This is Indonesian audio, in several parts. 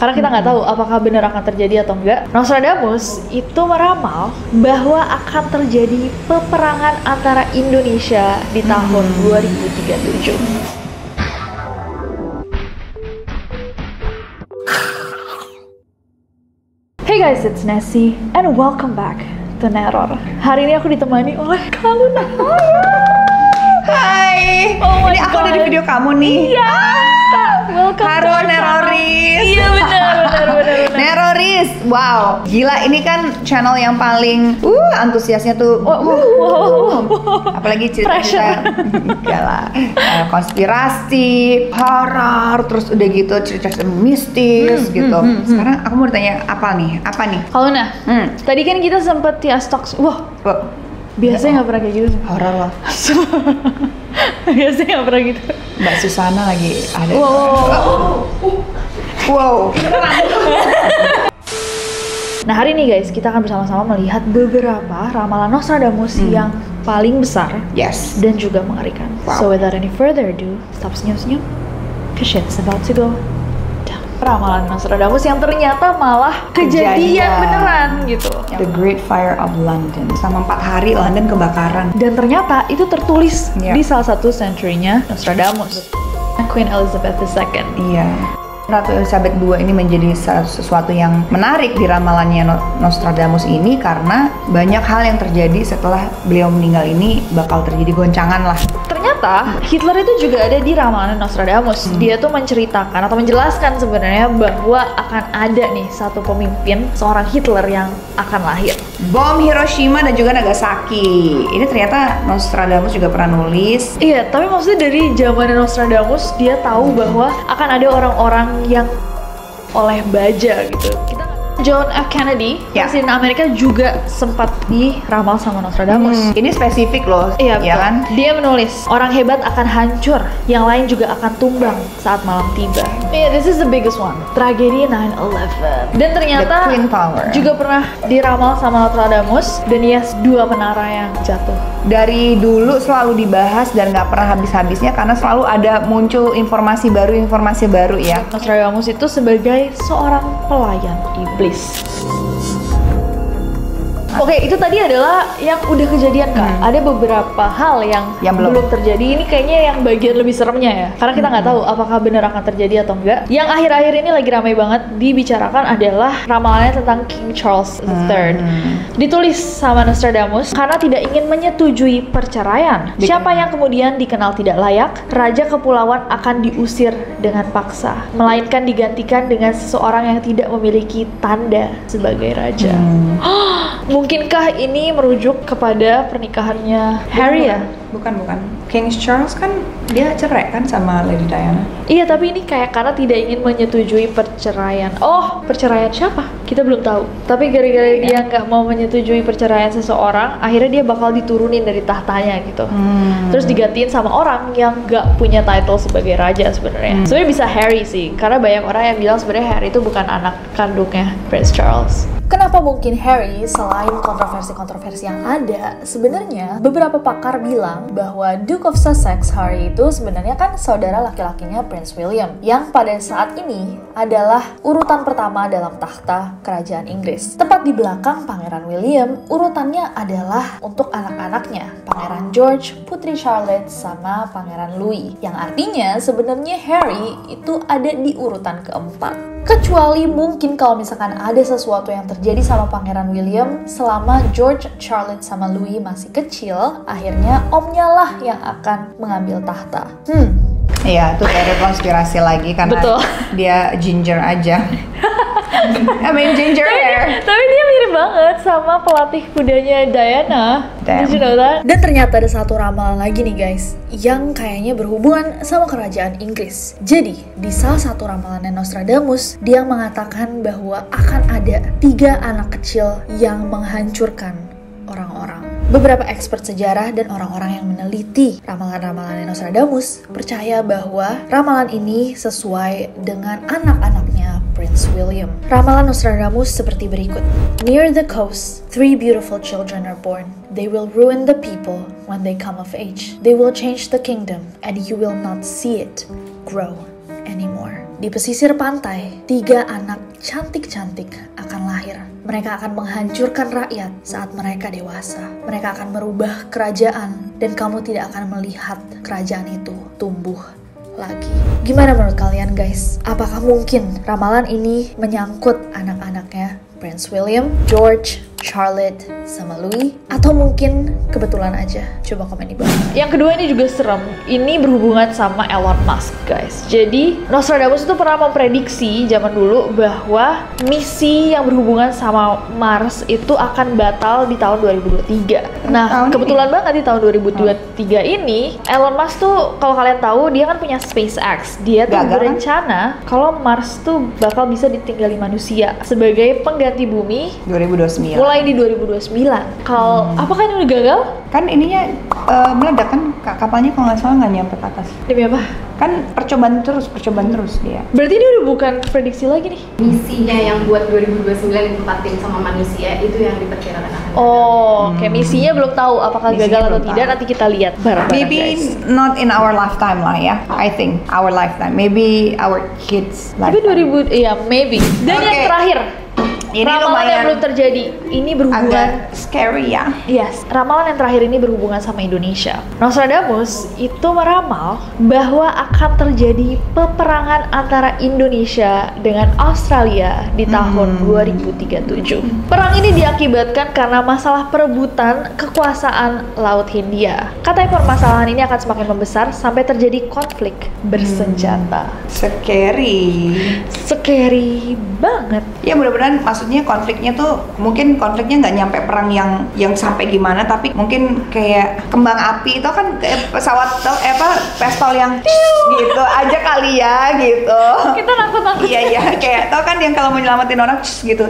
Karena kita nggak tahu apakah benar akan terjadi atau enggak. Nostradamus itu meramal bahwa akan terjadi peperangan antara Indonesia di tahun 2037. Hey guys, it's Nessie and welcome back to Neror. Hari ini aku ditemani oleh Kaluna. Hai. Oh my ini aku God. ada di video kamu nih. Iya. Welcome Halo to our Neroris. channel. Iya benar. Neroris. Wow, gila ini kan channel yang paling antusiasnya tuh. Apalagi cerita-cerita enggak lah. Konspirasi, horor, terus udah gitu cerita-cerita mistis gitu. Sekarang aku mau ditanya apa nih? Kaluna, tadi kan kita sempet Tiastox. Wah, biasanya nggak pernah kayak gitu. Horor loh. Biasanya nggak pernah gitu. Mbak Susana lagi ada. Wow. Nah hari ini guys, kita akan bersama-sama melihat beberapa ramalan Nostradamus yang paling besar Yes. dan juga mengerikan. Wow. So without any further ado, stop senyum-senyum, cause shit's about to go down. Ramalan Nostradamus yang ternyata malah kejadian beneran gitu. The Great Fire of London. Selama 4 hari London kebakaran. Dan ternyata itu tertulis Iya. di salah satu century-nya Nostradamus. Queen Elizabeth II. Iya. Ratu Elizabeth II ini menjadi sesuatu yang menarik di ramalannya Nostradamus ini karena banyak hal yang terjadi setelah beliau meninggal ini bakal terjadi goncangan lah. Ternyata Hitler itu juga ada di ramalan Nostradamus. Dia tuh menceritakan atau menjelaskan sebenarnya bahwa akan ada nih satu pemimpin, seorang Hitler yang akan lahir. Bom Hiroshima dan juga Nagasaki. Ini ternyata Nostradamus juga pernah nulis. Iya, tapi maksudnya dari zaman Nostradamus dia tahu bahwa akan ada orang-orang yang oleh baja gitu. John F. Kennedy, Ya. Presiden Amerika juga sempat diramal sama Nostradamus. Ini spesifik loh, Iya betul. ya kan? Dia menulis, orang hebat akan hancur, yang lain juga akan tumbang saat malam tiba. Yeah, this is the biggest one. Tragedi 9/11. Dan ternyata The Twin Tower. juga pernah diramal sama Nostradamus, dan yes, 2 menara yang jatuh. Dari dulu selalu dibahas dan nggak pernah habis-habisnya karena selalu ada muncul informasi baru ya. Nostradamus itu sebagai seorang pelayan iblis. Oke, itu tadi adalah yang udah kejadian Kak. Ada beberapa hal yang belum terjadi. Ini kayaknya yang bagian lebih seremnya ya. Karena kita nggak tahu apakah benar akan terjadi atau enggak. Yang akhir-akhir ini lagi ramai banget dibicarakan adalah ramalannya tentang King Charles III. Ditulis sama Nostradamus karena tidak ingin menyetujui perceraian. Siapa yang kemudian dikenal tidak layak, raja kepulauan akan diusir dengan paksa, melainkan digantikan dengan seseorang yang tidak memiliki tanda sebagai raja. Mungkinkah ini merujuk kepada pernikahannya Harry ya? Bukan. King Charles kan dia cerai kan sama Lady Diana. Iya, tapi ini kayak karena tidak ingin menyetujui perceraian. Oh, perceraian siapa? Kita belum tahu. Tapi gara-gara dia nggak mau menyetujui perceraian seseorang, akhirnya dia bakal diturunin dari tahtanya gitu. Terus digantiin sama orang yang nggak punya title sebagai raja sebenarnya. Sebenarnya bisa Harry sih, karena banyak orang yang bilang sebenarnya Harry itu bukan anak kandungnya Prince Charles. Kenapa mungkin Harry selain kontroversi-kontroversi yang ada? Sebenarnya beberapa pakar bilang bahwa Duke of Sussex Harry itu sebenarnya kan saudara laki-lakinya Prince William yang pada saat ini adalah urutan pertama dalam tahta kerajaan Inggris. Tepat di belakang Pangeran William, urutannya adalah untuk anak-anaknya, Pangeran George, Putri Charlotte, sama Pangeran Louis. Yang artinya sebenarnya Harry itu ada di urutan keempat. Kecuali mungkin kalau misalkan ada sesuatu yang terjadi sama Pangeran William selama George, Charlotte, sama Louis masih kecil, akhirnya omnya lah yang akan mengambil tahta. Iya, itu ada konspirasi lagi karena dia ginger aja. I mean ginger hair. Tapi dia mirip banget sama pelatih kudanya Diana. Damn. Did you know that? Dan ternyata ada satu ramalan lagi nih guys, yang kayaknya berhubungan sama kerajaan Inggris. Jadi, di salah satu ramalannya Nostradamus, dia mengatakan bahwa akan ada 3 anak kecil yang menghancurkan orang-orang. Beberapa expert sejarah dan orang-orang yang meneliti ramalan-ramalan Nostradamus percaya bahwa ramalan ini sesuai dengan anak-anaknya Prince William. Ramalan Nostradamus seperti berikut. Near the coast, 3 beautiful children are born. They will ruin the people when they come of age. They will change the kingdom, and you will not see it grow anymore. di pesisir pantai, 3 anak cantik-cantik akan lahir. Mereka akan menghancurkan rakyat saat mereka dewasa. Mereka akan merubah kerajaan dan kamu tidak akan melihat kerajaan itu tumbuh lagi. Gimana menurut kalian guys? Apakah mungkin ramalan ini menyangkut anak-anaknya Prince William, George, Charlotte, sama Louis? Atau mungkin kebetulan aja? Coba komen di bawah. Yang kedua ini juga serem. Ini berhubungan sama Elon Musk guys. Jadi Nostradamus itu pernah memprediksi zaman dulu bahwa misi yang berhubungan sama Mars itu akan batal di tahun 2023. Nah, kebetulan banget di tahun 2023 ini Elon Musk tuh kalau kalian tahu dia kan punya SpaceX. Dia tuh berencana kalau Mars tuh bakal bisa ditinggali manusia sebagai pengganti bumi 2029. mulai di 2029. Kalau apakah ini udah gagal? Kan ininya meledak kan kapalnya kalau nggak salah nggak nyampe ke atas. Demi apa? Kan percobaan terus dia. Berarti ini udah bukan prediksi lagi nih. Misinya yang buat 2029 ditempatin sama manusia itu yang diperkirakan akan gagal. Oh, kayak misinya belum tahu apakah Misinya gagal atau belum tidak. tahu. Nanti kita lihat bareng-bareng Maybe guys. not in our lifetime lah ya. I think our lifetime. Maybe our kids Tapi lifetime. 2000, iya maybe. Dan yang Oke. terakhir, Ini ramalan yang lumayan belum terjadi. Ini berhubungan. agak scary ya. Yes, ramalan yang terakhir ini berhubungan sama Indonesia. Nostradamus itu meramal bahwa akan terjadi peperangan antara Indonesia dengan Australia di tahun 2037. Perang ini diakibatkan karena masalah perebutan kekuasaan Laut Hindia. Katanya permasalahan ini akan semakin membesar sampai terjadi konflik bersenjata. Scary. Scary banget. Ya mudah-mudahan maksudnya konfliknya tuh mungkin konfliknya nggak nyampe perang yang sampai gimana, tapi mungkin kayak kembang api itu kan kayak pesawat pistol yang gitu aja kali ya gitu. Kita nakut-nakut. Iya kayak tau kan yang kalau mau nyelamatin orang gitu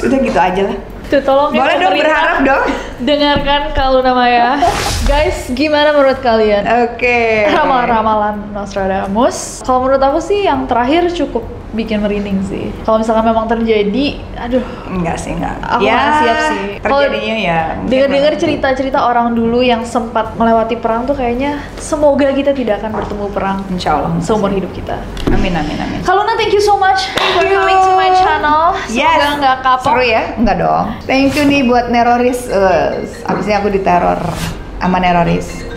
udah gitu aja lah. Tuh tolong ya, Boleh dong, pemerintah, berharap dong. dengarkan kalau namanya. Guys, gimana menurut kalian? Oke. Ramalan Nostradamus. Kalau menurut aku sih yang terakhir cukup bikin merinding sih. Kalau misalkan memang terjadi, aduh, Enggak sih, enggak. aku nggak siap sih. Kalau Terjadinya ya. mungkin dengar-dengar memang- cerita-cerita orang dulu yang sempat melewati perang tuh kayaknya semoga kita tidak akan bertemu perang Insya Allah. seumur hidup kita. Amin. Kalau thank you so much for coming to my channel. Yes. Semoga nggak kapok. Seru ya? Enggak dong. Thank you nih buat neroris. Abisnya aku diteror sama neroris.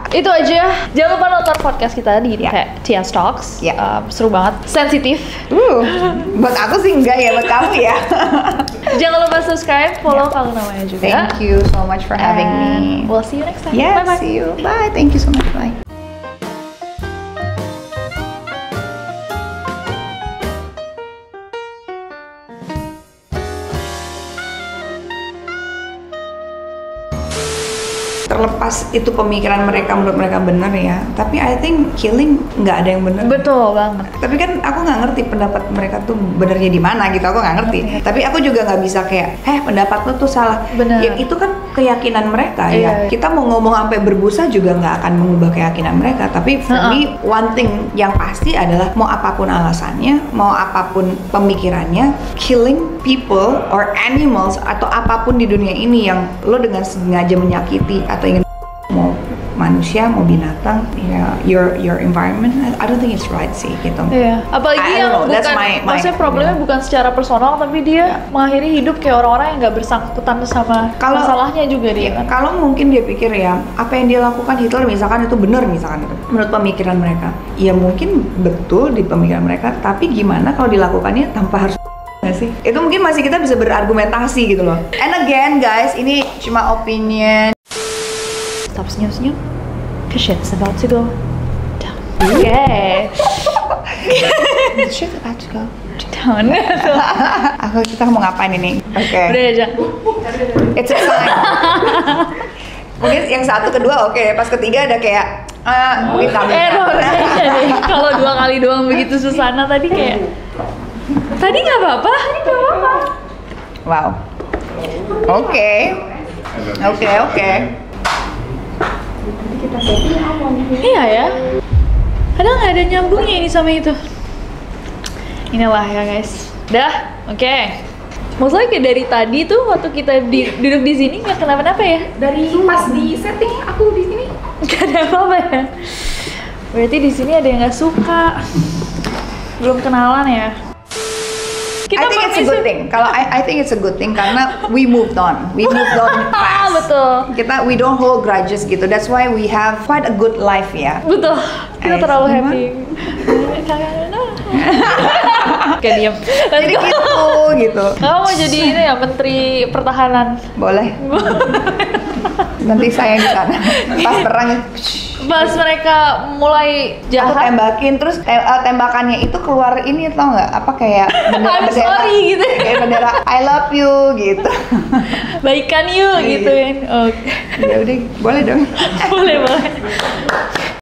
Itu aja. Jangan lupa nonton podcast kita di TS Talks. Ya. Seru banget, sensitif. Buat aku sih enggak ya, buat kamu ya. Jangan lupa subscribe, follow kalau namanya juga. Thank you so much for having me. And we'll see you next time. Yes, Bye bye. see you. Bye. Thank you so much. Bye. Terlepas itu pemikiran mereka menurut mereka benar ya, tapi I think healing nggak ada yang benar. Betul banget. Tapi kan aku nggak ngerti pendapat mereka tuh benernya di mana gitu, aku nggak ngerti. Tapi aku juga nggak bisa kayak, pendapat lu tuh salah. Bener. Ya, itu kan keyakinan mereka Iya. ya. Kita mau ngomong sampai berbusa juga nggak akan mengubah keyakinan mereka. Tapi for me, one thing yang pasti adalah mau apapun alasannya, mau apapun pemikirannya, killing people or animals atau apapun di dunia ini yang lo dengan sengaja menyakiti atau ingin mau manusia mau binatang ya your environment, I don't think it's right sih gitu. Iya. Apalagi I yang don't know, that's bukan, my- maksudnya problemnya bukan secara personal, tapi dia mengakhiri hidup kayak orang-orang yang nggak bersangkutan sama Kalau- masalahnya juga dia. Ya, Kan? kalau mungkin dia pikir ya apa yang dia lakukan Hitler misalkan itu benar misalkan itu menurut pemikiran mereka, ya mungkin betul di pemikiran mereka, tapi gimana kalau dilakukannya tanpa harus nggak sih? Itu mungkin masih kita bisa berargumentasi gitu loh. And again guys, ini cuma opinion. Stop senyum-senyum. Cause shit's about to go down. Okay. Shit about to go. Down. Kita mau ngapain ini? Oke. Udah aja. It's a sign. Mungkin yang satu kedua oke, pas ketiga ada kayak mungkin kami. Error kayaknya deh. Kalau 2 kali doang begitu Susana tadi kayak. Tadi nggak apa-apa. Wow. Oke. Iya ya. Kadang nggak ada nyambungnya ini sama itu. Inilah ya guys. Dah, oke. Maksudnya kayak dari tadi tuh waktu kita duduk di sini nggak kenapa-napa ya? Dari pas di setting aku di sini Gak ada apa-apa ya. Berarti di sini ada yang nggak suka. belum kenalan ya. I think it's a good thing. Kalau I think it's a good thing karena we moved on fast. Betul. We don't hold grudges gitu. That's why we have quite a good life ya. Betul. Kita terlalu happy. Kayak diam. Jadi gitu. Kamu mau jadi ini ya menteri pertahanan? Boleh. Nanti saya di sana. Pas perang. Pas mereka mulai Aku jahat. tembakin terus tembakannya itu keluar ini tau nggak? Apa kayak I'm sorry gitu. Kayak bendera I love you gitu. Baikan yuk gitu kan. Oke. Ya udah, boleh dong. Boleh.